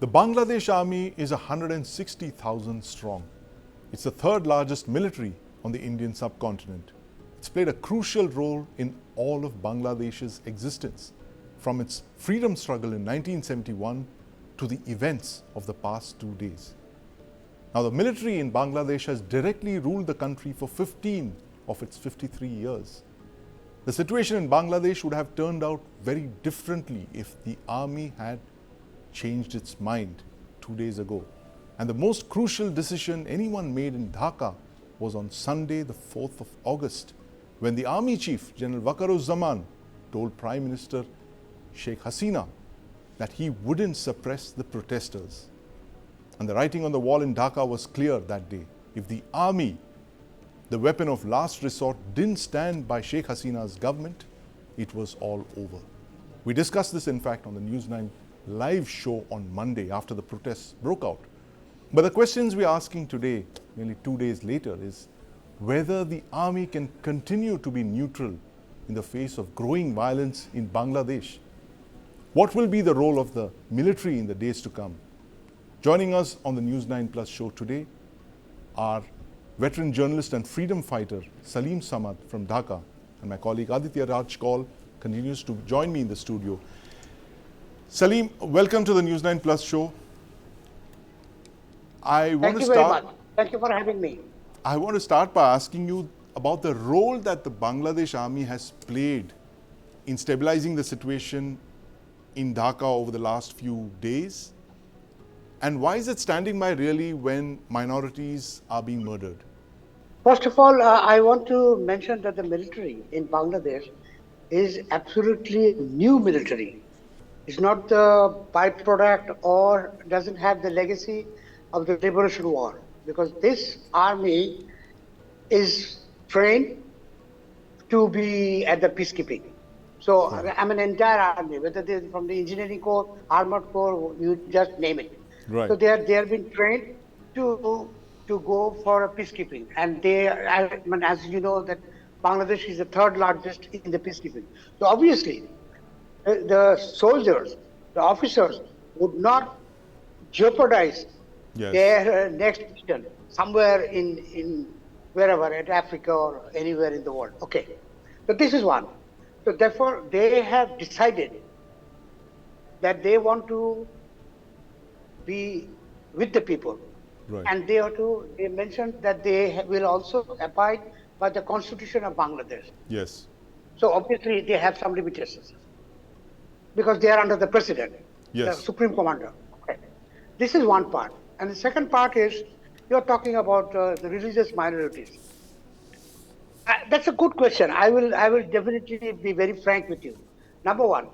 The Bangladesh army is 160,000 strong. It's the third largest military on the Indian subcontinent. It's played a crucial role in all of Bangladesh's existence, from its freedom struggle in 1971 to the events of the past 2 days. Now, the military in Bangladesh has directly ruled the country for 15 of its 53 years. The situation in Bangladesh would have turned out very differently if the army had changed its mind 2 days ago. And the most crucial decision anyone made in Dhaka was on Sunday, the 4th of August, when the army chief, General Waqaruzzaman, told Prime Minister Sheikh Hasina that he wouldn't suppress the protesters. And the writing on the wall in Dhaka was clear that day. If the army, the weapon of last resort, didn't stand by Sheikh Hasina's government, it was all over. We discussed this, in fact, on the News9 live show on Monday after the protests broke out. But the questions we're asking today, nearly 2 days later, is whether the army can continue to be neutral in the face of growing violence in Bangladesh. What will be the role of the military in the days to come? Joining us on the News9 Plus show today are veteran journalist and freedom fighter Salim Samad from Dhaka, and my colleague Aditya Raj Kaul continues to join me in the studio. Salim, welcome to the News9 Plus show. Thank you very much. Thank you for having me. I want to start by asking you about the role that the Bangladesh army has played in stabilizing the situation in Dhaka over the last few days. And why is it standing by really when minorities are being murdered? First of all, I want to mention that the military in Bangladesh is absolutely new military. It's not the byproduct or doesn't have the legacy of the Liberation War, because this army is trained to be at the peacekeeping. So I'm an entire army, whether they're from the engineering corps, armored corps, you just name it. Right. So they have been trained to go for a peacekeeping, and as you know, that Bangladesh is the third largest in the peacekeeping. So obviously, the soldiers, the officers would not jeopardize their next mission somewhere in wherever, at Africa or anywhere in the world. Okay, so this is one. So therefore, they have decided that they want to be with the people. Right. And they mentioned that they will also abide by the Constitution of Bangladesh. Yes. So obviously they have some limitations because they are under the president, the supreme commander. Okay. This is one part. And the second part is, you're talking about the religious minorities. That's a good question. I will definitely be very frank with you. Number one,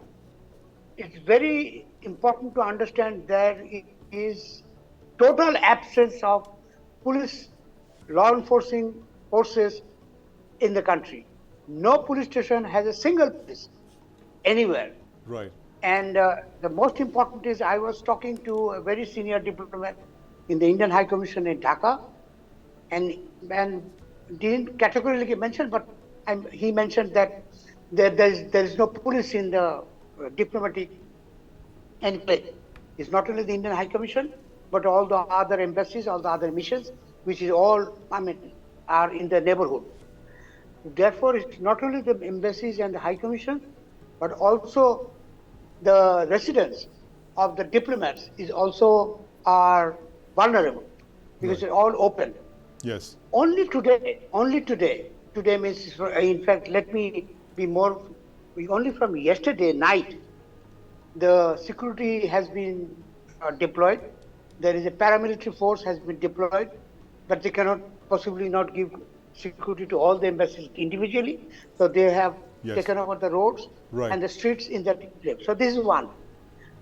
it's very important to understand that it is total absence of police, law enforcing forces in the country. No police station has a single police anywhere. Right. And the most important is, I was talking to a very senior diplomat in the Indian High Commission in Dhaka, and didn't categorically mention, but he mentioned that there is no police in the diplomatic enclave. It's not only the Indian High Commission, but all the other embassies, all the other missions, which is all, are in the neighborhood. Therefore, it's not only the embassies and the High Commission, but also the residence of the diplomats are vulnerable, because it's all open. Yes. Only today means, in fact, let me be more, only from yesterday night, the security has been deployed. There is a paramilitary force has been deployed, but they cannot possibly not give security to all the embassies individually. So they have taken over the roads and the streets in that enclave. So this is one.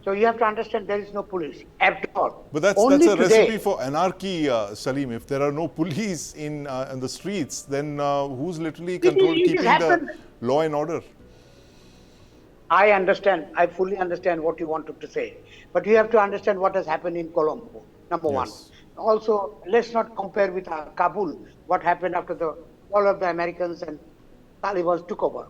So you have to understand there is no police at all. But that's a recipe for anarchy, Salim. If there are no police in the streets, then who's literally keeping the law and order? I understand. I fully understand what you wanted to say. But you have to understand what has happened in Colombo, number one. Also, let's not compare with Kabul, what happened after all of the Americans and Taliban took over.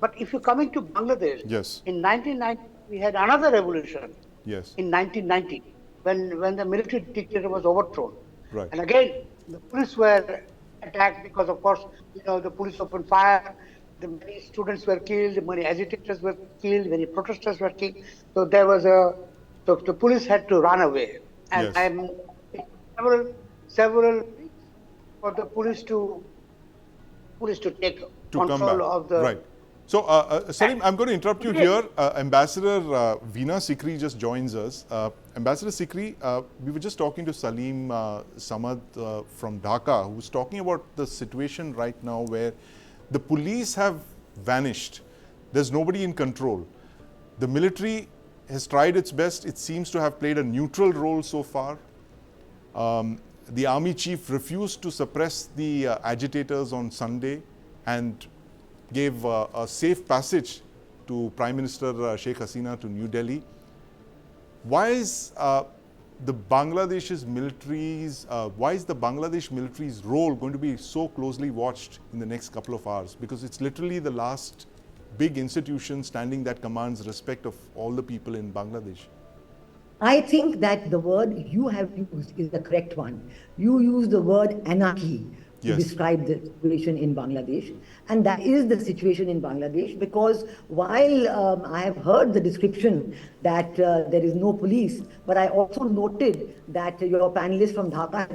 But if you're coming to Bangladesh, in 1990, we had another revolution Yes. in 1990 when the military dictator was overthrown. Right. And again, the police were attacked because, of course, the police opened fire. The many students were killed, many agitators were killed, many protesters were killed. So there was so the police had to run away. And Yes. it took several weeks for the police to take To come back. control of the. Right. So, Salim, I'm going to interrupt you here. Ambassador Veena Sikri just joins us. Ambassador Sikri, we were just talking to Salim Samad from Dhaka, who was talking about the situation right now where the police have vanished. There's nobody in control. The military has tried its best. It seems to have played a neutral role so far. The army chief refused to suppress the agitators on Sunday and gave a safe passage to Prime Minister Sheikh Hasina to New Delhi. Why is the Bangladesh military's role going to be so closely watched in the next couple of hours? Because it's literally the last big institution standing that commands respect of all the people in Bangladesh. I think that the word you have used is the correct one. You use the word anarchy to Yes. describe the situation in Bangladesh. And that is the situation in Bangladesh, because while I have heard the description that there is no police, but I also noted that your panelist from Dhaka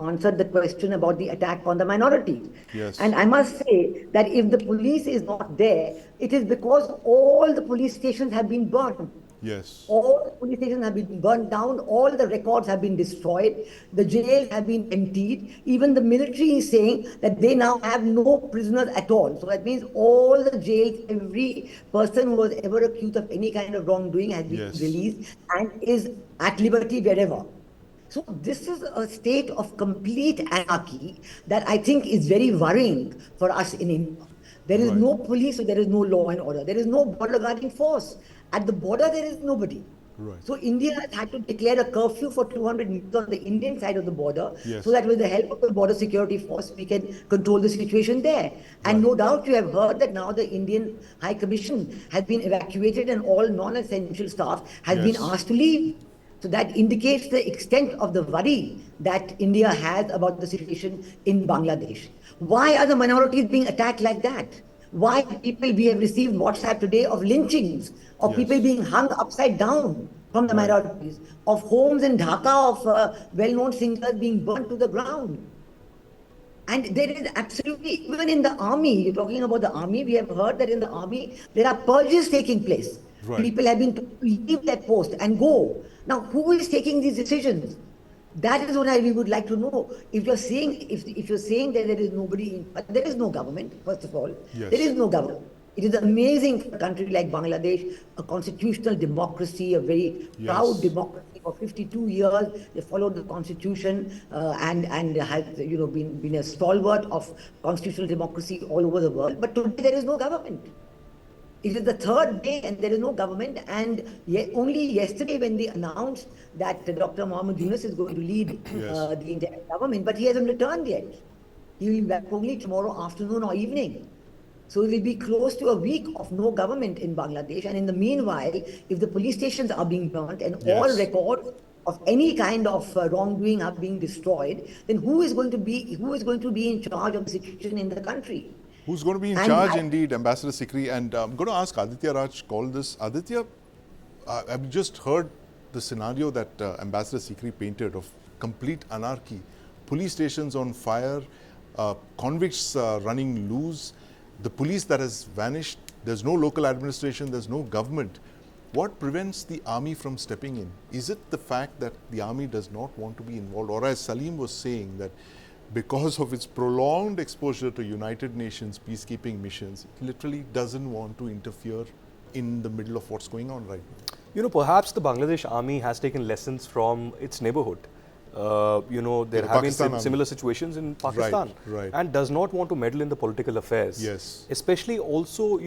answered the question about the attack on the minorities. Yes. And I must say that if the police is not there, it is because all the police stations have been burned. Yes. All the police stations have been burnt down, all the records have been destroyed, the jails have been emptied. Even the military is saying that they now have no prisoners at all. So that means all the jails, every person who was ever accused of any kind of wrongdoing has been Yes. released and is at liberty wherever. So this is a state of complete anarchy that I think is very worrying for us in India. There is Right. no police, so there is no law and order. There is no border guarding force. At the border, there is nobody. Right. So India has had to declare a curfew for 200 meters on the Indian side of the border, Yes. so that with the help of the border security force, we can control the situation there. And Right. no doubt you have heard that now the Indian High Commission has been evacuated and all non-essential staff has been Yes. asked to leave. So that indicates the extent of the worry that India has about the situation in Bangladesh. Why are the minorities being attacked like that? Why people, we have received WhatsApp today of lynchings, of Yes. people being hung upside down from the Right. minorities, of homes in Dhaka of well-known singers being burnt to the ground. And there is absolutely, even in the army, you're talking about the army, we have heard that in the army, there are purges taking place. Right. People have been told to leave that post and go. Now, who is taking these decisions? That is what we would like to know. If you're saying, if you're saying that there is nobody, there is no government, first of all. Yes. There is no government. It is amazing for a country like Bangladesh, a constitutional democracy, a very Yes. proud democracy. For 52 years, they followed the constitution and has been a stalwart of constitutional democracy all over the world. But today there is no government. It is the third day and there is no government. And only yesterday when they announced that Dr. Mohammed Yunus is going to lead Yes. the entire government, but he hasn't returned yet. He will be back only tomorrow afternoon or evening. So it will be close to a week of no government in Bangladesh. And in the meanwhile, if the police stations are being burnt and all Yes. records of any kind of wrongdoing are being destroyed, then who is going to be in charge of the situation in the country? Who's going to be in And charge, I- indeed, Ambassador Sikri? And I'm going to ask Aditya Raj call this. Aditya, I've just heard the scenario that Ambassador Sikri painted of complete anarchy. Police stations on fire, convicts running loose, the police that has vanished, there's no local administration, there's no government. What prevents the army from stepping in? Is it the fact that the army does not want to be involved? Or as Salim was saying, that because of its prolonged exposure to United Nations peacekeeping missions, it literally doesn't want to interfere in the middle of what's going on right now? You know, perhaps the Bangladesh army has taken lessons from its neighborhood. There the have Pakistan been army. similar situations in Pakistan, right. and does not want to meddle in the political affairs. Yes. Especially also,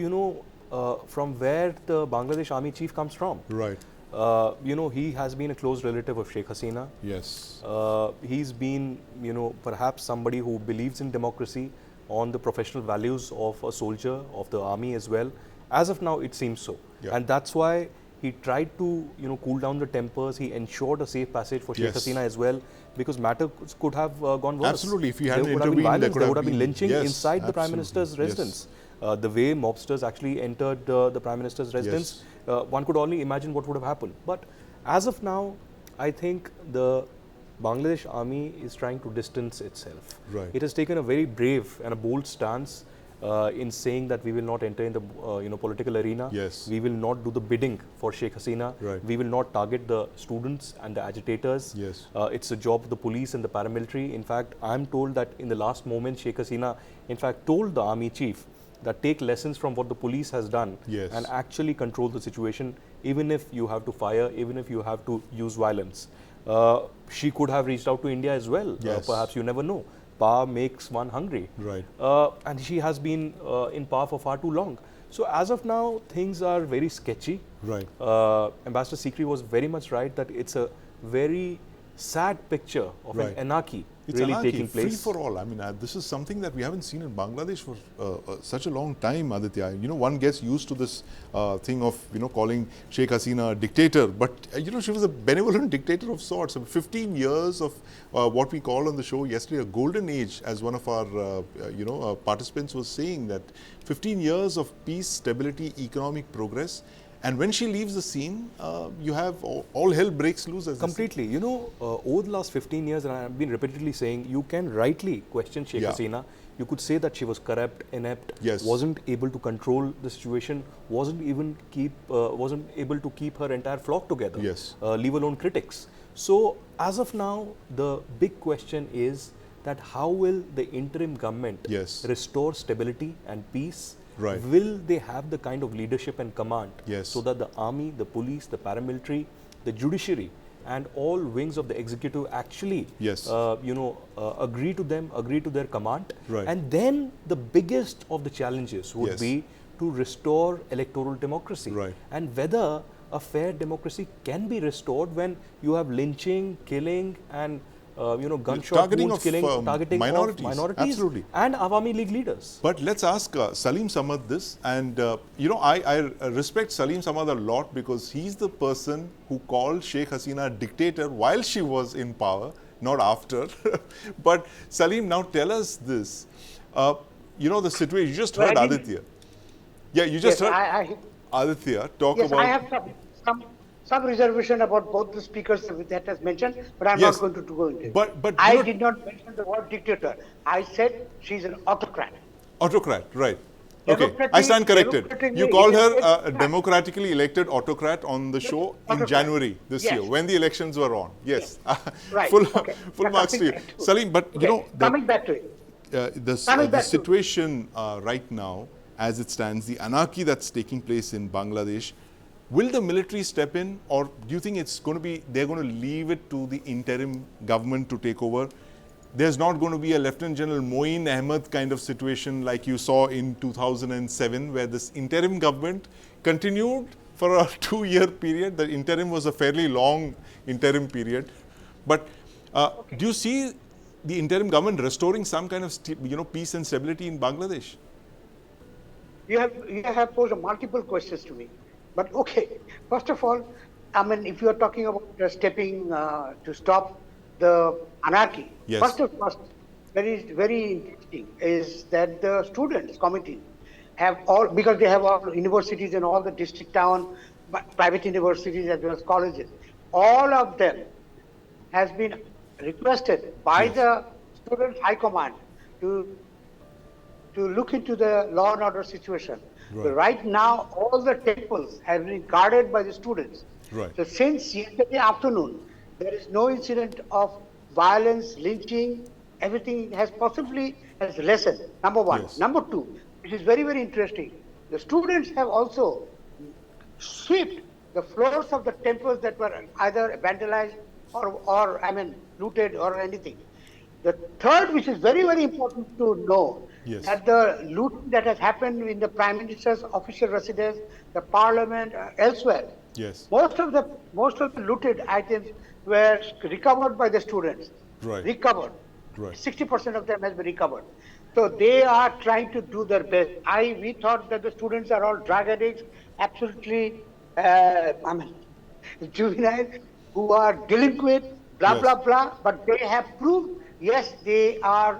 from where the Bangladesh army chief comes from. Right. He has been a close relative of Sheikh Hasina. Yes. He's been, perhaps somebody who believes in democracy, on the professional values of a soldier, of the army as well. As of now, it seems so. Yeah. And that's why He tried to, cool down the tempers. He ensured a safe passage for Sheikh Yes. Hasina as well, because matters could have gone worse. Absolutely. If he hadn't there would have been intervened, there violence, could there have would have been been- lynching yes, inside the Prime absolutely. Minister's Yes. residence. The way mobsters actually entered the Prime Minister's residence, one could only imagine what would have happened. But as of now, I think the Bangladesh army is trying to distance itself. Right. It has taken a very brave and a bold stance in saying that we will not enter in the political arena. Yes. We will not do the bidding for Sheikh Hasina. Right. We will not target the students and the agitators. Yes. It's a job of the police and the paramilitary. In fact, I'm told that in the last moment, Sheikh Hasina, in fact, told the army chief that take lessons from what the police has done Yes. and actually control the situation, even if you have to fire, even if you have to use violence. She could have reached out to India as well. Yes. Perhaps, you never know. Power makes one hungry. Right. And she has been in power for far too long. So as of now, things are very sketchy. Right. Ambassador Sikri was very much right that it's a very sad picture of Right. an anarchy It's really anarchy, taking free place. for all. I mean, this is something that we haven't seen in Bangladesh for such a long time, Aditya. One gets used to this thing of, calling Sheikh Hasina a dictator. But, she was a benevolent dictator of sorts. 15 years of what we call on the show yesterday a golden age, as one of our, participants was saying, that 15 years of peace, stability, economic progress. And when she leaves the scene, you have all hell breaks loose. As they say. Completely. Over the last 15 years, and I have been repeatedly saying, you can rightly question Sheikh Yeah. Hasina. You could say that she was corrupt, inept, Yes. wasn't able to control the situation, wasn't able to keep her entire flock together. Yes. Leave alone critics. So as of now, the big question is that how will the interim government Yes. restore stability and peace? Right. Will they have the kind of leadership and command Yes. so that the army, the police, the paramilitary, the judiciary and all wings of the executive actually Yes. agree to them, agree to their command? Right. And then the biggest of the challenges would Yes. be to restore electoral democracy. Right. And whether a fair democracy can be restored when you have lynching, killing and gunshot Targeting wounds of, killing, targeting minorities. of minorities Absolutely. and Awami League leaders. But let's ask Salim Samad this, and I respect Salim Samad a lot because he's the person who called Sheikh Hasina a dictator while she was in power, not after. But Salim, now tell us this. The situation, you just heard Well, I didn't- Aditya. Yeah, you just Yes, heard Aditya talk yes, about... I have some reservation about both the speakers that has mentioned, but I'm Yes. not going to go into it. But I did not mention the word dictator. I said she's an autocrat. Autocrat, right. Okay, Democratic- I stand corrected. democratically You called her elected- a democratically elected autocrat on the show in Autocrat. January this Yes. year, when the elections were on. Yes. Right. Full Okay. full marks to you. Coming back to- Salim, but Okay, coming back to it. the Coming back to- situation right now, as it stands, the anarchy that's taking place in Bangladesh, will the military step in, or do you think it's going to be, they're going to leave it to the interim government to take over? There's not going to be a Lieutenant General Moin Ahmed kind of situation like you saw in 2007, where this interim government continued for a 2-year period. The interim was a fairly long interim period. But do you see the interim government restoring some kind of peace and stability in Bangladesh? You have posed multiple questions to me. But okay, first of all, I mean, if you are talking about stepping to stop the anarchy, Yes. first, very interesting is that the students committee have all, because they have all universities in all the district town, private universities as well as colleges, all of them has been requested by Yes. the student high command to look into the law and order situation. Right. So right now, all the temples have been guarded by the students. Right. So since yesterday afternoon, there is no incident of violence, lynching, everything has lessened, number one. Yes. Number two, it is very, very interesting. The students have also swept the floors of the temples that were either vandalized or looted or anything. The third, which is very, very important to know, Yes. that the loot that has happened in the Prime Minister's official residence, the Parliament, elsewhere, Yes. most of the looted items were recovered by the students. Right. Recovered. Right. 60% of them has been recovered. So they are trying to do their best. We thought that the students are all drug addicts, absolutely I mean, juvenile who are delinquent, blah, Yes. blah, blah, but they have proved, yes, they are,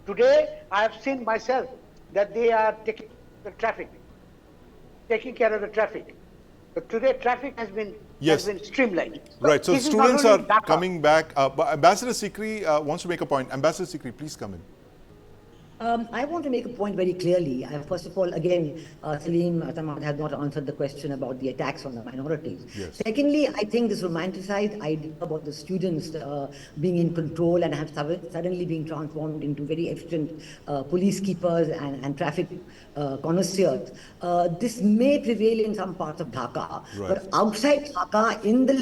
today I have seen myself that they are taking care of the traffic. But today traffic has Yes. been streamlined. So Right. So this is not students only are in Dhaka. coming back. But Ambassador Sikri wants to make a point. Ambassador Sikri, please come in. I want to make a point very clearly. First of all, again, Salim Samad has not answered the question about the attacks on the minorities. Yes. Secondly, I think this romanticized idea about the students being in control and have suddenly being transformed into very efficient police keepers and traffic connoisseurs. This may prevail in some parts of Dhaka, Right. but outside Dhaka, in the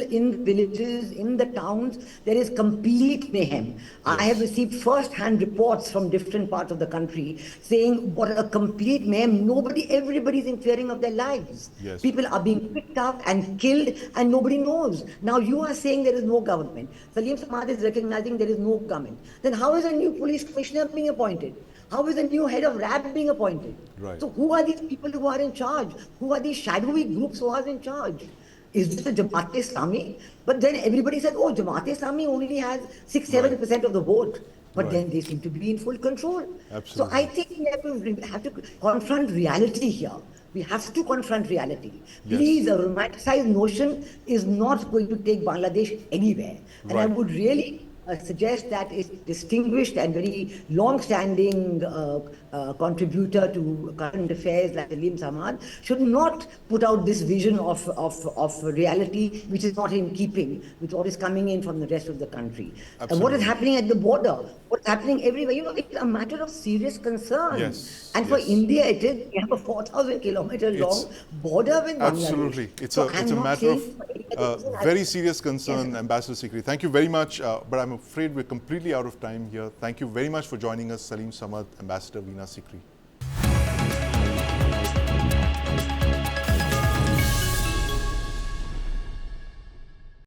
villages, in the towns, there is complete mayhem. I have received first-hand reports from different parts of the country saying what a complete mayhem. Everybody's in fearing of their lives. Yes. People are being picked up and killed and nobody knows. Now you are saying there is no government. Salim Samad is recognizing there is no government. Then how is a new police commissioner being appointed? How is a new head of RAB being appointed? Right. So who are these people who are in charge? Who are these shadowy groups who are in charge? Is this the Jamaat-e-Islami? But then everybody said, oh, Jamaat-e-Islami only has 6-7% of the vote. But Right. then they seem to be in full control. Absolutely. So I think we have to confront reality here. We have to confront reality. Yes. Please, a romanticized notion is not going to take Bangladesh anywhere. And I Right. would really suggest that a distinguished and very long-standing contributor to current affairs like Salim Samad should not put out this vision of reality which is not in keeping with what is coming in from the rest of the country. And what is Absolutely. happening at the border, what's happening everywhere, it's a matter of serious concern. Yes, And for yes. India, it is, we have a 4,000-kilometer long border with Bangladesh. Absolutely. It's So a I'm not matter of saying for any other reason, very serious concern, Yes. Ambassador Sikri. Thank you very much, but I'm afraid we're completely out of time here. Thank you very much for joining us, Salim Samad, Ambassador Veena Sikri.